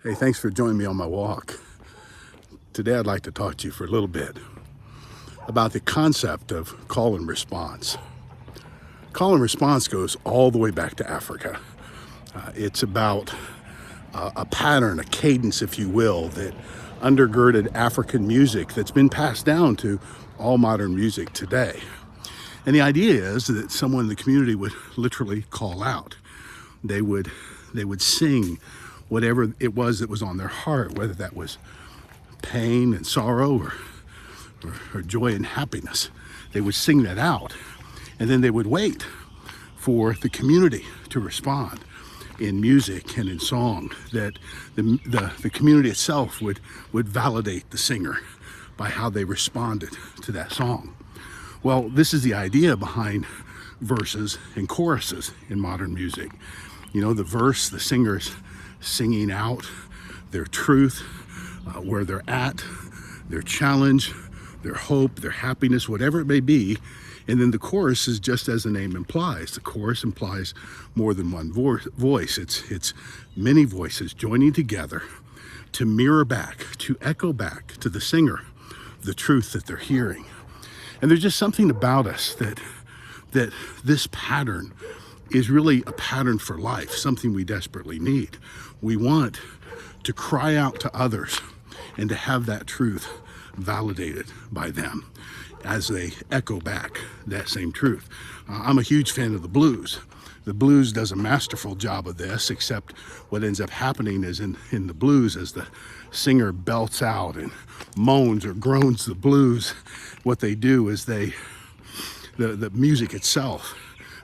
Hey, thanks for joining me on my walk. Today I'd like to talk to you for a little bit about the concept of call and response. Call and response goes all the way back to Africa. It's about a pattern, a cadence, if you will, that undergirded African music that's been passed down to all modern music today. And the idea is that someone in the community would literally call out. They would sing whatever it was that was on their heart, whether that was pain and sorrow or joy and happiness. They would sing that out, and then they would wait for the community to respond in music and in song, that the community itself would validate the singer by how they responded to that song. Well, this is the idea behind verses and choruses in modern music. You know, the verse, the singer's singing out their truth, where they're at, their challenge, their hope, their happiness, whatever it may be. And then the chorus is just as the name implies. The chorus implies more than one voice. It's many voices joining together to mirror back, to echo back to the singer the truth that they're hearing. And there's just something about us that this pattern is really a pattern for life, something we desperately need. We want to cry out to others and to have that truth validated by them as they echo back that same truth. I'm a huge fan of the blues. The blues does a masterful job of this, except what ends up happening is in the blues, as the singer belts out and moans or groans the blues, what they do is the music itself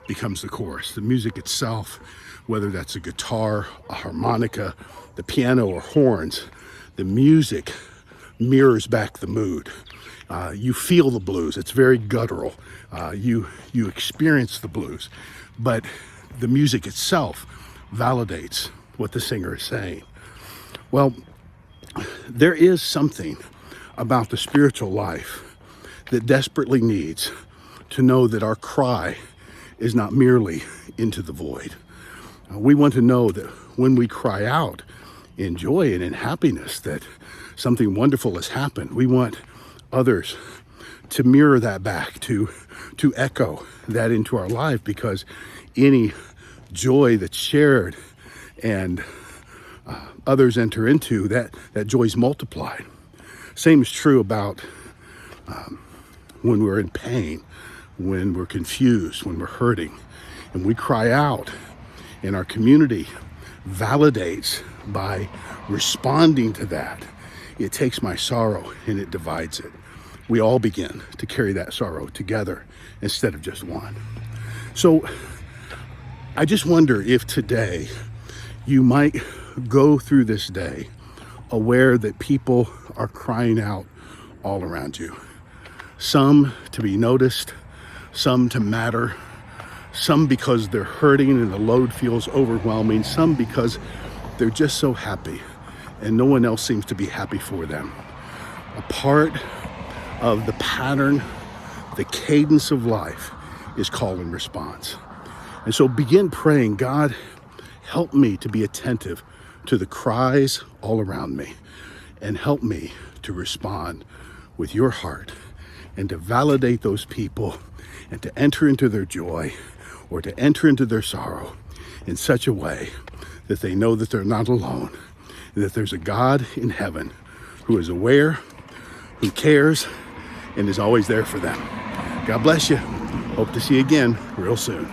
becomes the chorus. The music itself, whether that's a guitar, a harmonica, the piano, or horns, the music mirrors back the mood. You feel the blues. It's very guttural. You experience the blues, but the music itself validates what the singer is saying. Well, there is something about the spiritual life that desperately needs to know that our cry is not merely into the void. We want to know that when we cry out in joy and in happiness, that something wonderful has happened. We want others to mirror that back, to echo that into our life, because any joy that's shared and others enter into, that joy is multiplied. Same is true about when we're in pain, when we're confused, when we're hurting, and we cry out, and our community validates by responding to that. It takes my sorrow and it divides it. We all begin to carry that sorrow together instead of just one. So I just wonder if today you might go through this day aware that people are crying out all around you. Some to be noticed, some to matter, some because they're hurting and the load feels overwhelming, some because they're just so happy and no one else seems to be happy for them. A part of the pattern, the cadence of life, is call and response. And so begin praying, God, help me to be attentive to the cries all around me, and help me to respond with your heart and to validate those people and to enter into their joy or to enter into their sorrow in such a way that they know that they're not alone, and that there's a God in heaven who is aware, who cares, and is always there for them. God bless you. Hope to see you again real soon.